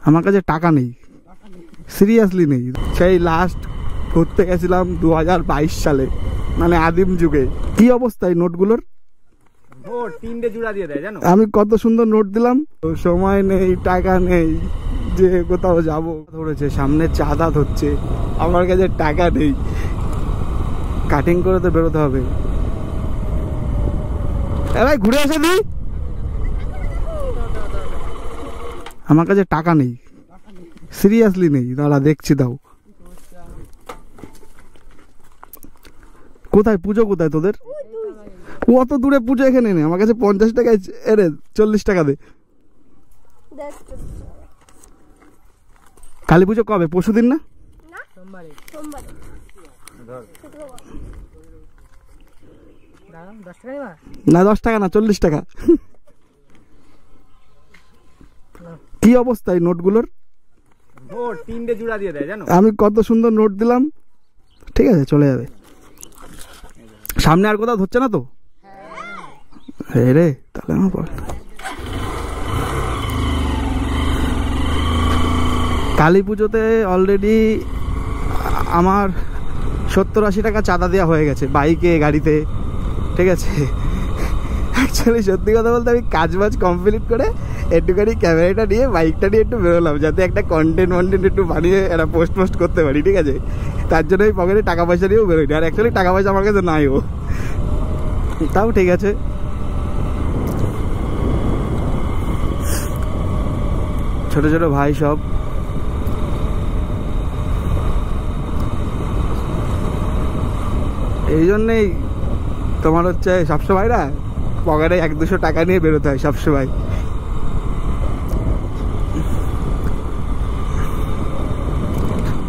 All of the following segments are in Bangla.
আমার কাছে টাকা নেই, সিরিয়াসলি নেই। সেই লাস্ট ঘুরতে গেছিলাম 2022 সালে, মানে আদিম যুগে। কি অবস্থা এই নোটগুলোর? আমি কত সুন্দর নোট দিলাম, সময় নেই, টাকা নেই যে কোথাও যাব। ধরেছে সামনে চাঁদা ধরছে, আমার কাছে টাকা নেই, কাটিং করে তো বেরোতে হবে। ভাই ঘুরে আসে দি, আমার কাছে টাকা নেই, সিরিয়াসলি নেই। দাঁড়া দেখছি, দাও। কোথায় পুজো, কোথায় তোদের? অত দূরে পুজো এখানে নেই। আমার কাছে 50 টাকায়, এরে 40 টাকা দে। কালী পুজো কবে? পরশুদিন না? না 10 টাকা না, 40 টাকা। কি অবস্থা এই নোটগুলোর? আমি কত সুন্দর নোট দিলাম, ঠিক আছে চলে যাবে। সামনে আর কোথাও ধরছে না তো? রে তাহলে আমার কালী পুজোতে অলরেডি আমার 70-80 টাকা চাঁদা দেওয়া হয়ে গেছে, বাইকে, গাড়িতে, ঠিক আছে। অ্যাকচুয়ালি সত্যি কথা বলতে আমি কাজ বাজ কমপ্লিট করে একটুখানি ক্যামেরাটা নিয়ে, বাইকটা নিয়ে একটু বেরোলাম, যাতে একটা কন্টেন্ট একটু বানিয়ে একটা পোস্ট করতে পারি, ঠিক আছে। তার জন্য ওই পকেটে টাকা পয়সা নিয়েও বেরোই। আর অ্যাকচুয়ালি টাকা পয়সা আমার কাছে নাই, ও তাও ঠিক আছে। ছোট ছোট ভাই সব, এই জন্যেই তোমার হচ্ছে সবসময় না পকেটে 100-200 টাকা নিয়ে বেরোতে হয় সবসময়।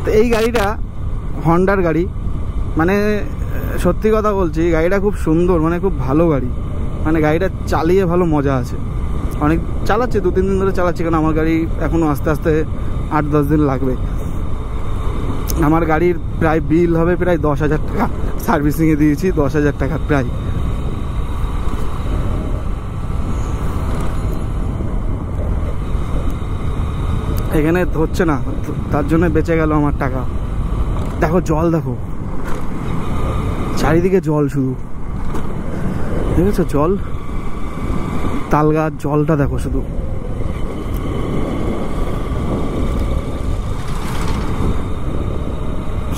তো এই গাড়িটা হন্ডার গাড়ি, মানে সত্যি কথা বলছি, গাড়িটা খুব সুন্দর, মানে খুব ভালো গাড়ি। মানে গাড়িটা চালিয়ে ভালো মজা আছে। অনেক চালাচ্ছি, 2-3 দিন ধরে চালাচ্ছি, কারণ আমার গাড়ি এখনও আস্তে আস্তে 8-10 দিন লাগবে। আমার গাড়ির প্রায় বিল হবে প্রায় 10,000 টাকা, সার্ভিসিংয়ে দিয়েছি 10,000 টাকা প্রায়। এখানে হচ্ছে না, তার জন্য বেঁচে গেল আমার টাকা। দেখো জল, দেখো চারিদিকে জল, শুধু দেখেছো জল, তাল গাছ, জলটা দেখো শুধু।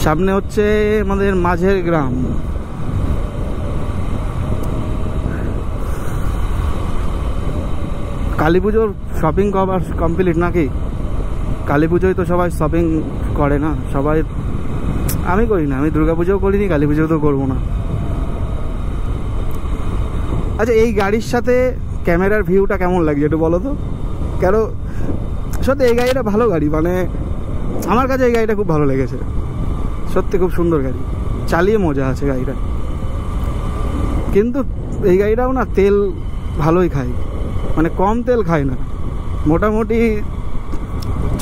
সামনে হচ্ছে আমাদের মাঝের গ্রাম। কালী পুজোর শপিং কভার কমপ্লিট নাকি? কালী পুজোয় তো সবাই শপিং করে না, সবাই। আমি করি না, আমি দুর্গা পুজোও করিনি, কালী পুজো তো করবো না। আচ্ছা এই গাড়ির সাথে ক্যামেরার ভিউটা কেমন লাগছে একটু বলো তো? কেন সত্যি এই গাড়িটা ভালো গাড়ি, মানে আমার কাছে এই গাড়িটা খুব ভালো লেগেছে, সত্যি খুব সুন্দর গাড়ি, চালিয়ে মজা আছে গাড়িটা। কিন্তু এই গাড়িটাও না তেল ভালোই খায়, মানে কম তেল খায় না, মোটামুটি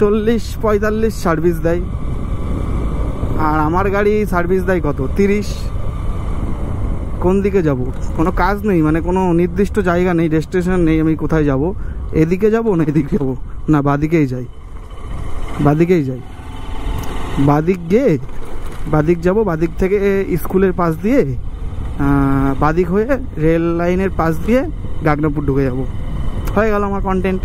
40-45 সার্ভিস দেয়। আর আমার গাড়ি সার্ভিস দেয় কত? 30। কোন দিকে যাব? কোনো কাজ নেই, মানে কোনো নির্দিষ্ট জায়গা নেই, ডেস্টিনেশন নেই, আমি কোথায় যাব, এদিকে যাব না এদিকে যাব না, বাদিকেই যাই, বাদিকেই যাই, বাদিক গিয়ে বাদিক যাব, বাদিক থেকে স্কুলের পাশ দিয়ে বাদিক হয়ে রেল লাইনের পাশ দিয়ে গাগনাপুর ঢুকে যাব, হয়ে গেল আমার কন্টেন্ট।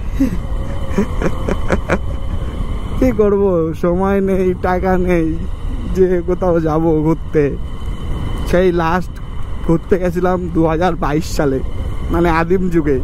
কি করব, সময় নেই, টাকা নেই যে কোথাও যাব ঘুরতে। সেই লাস্ট ঘুরতে গেছিলাম 2022 সালে, মানে আদিম যুগে।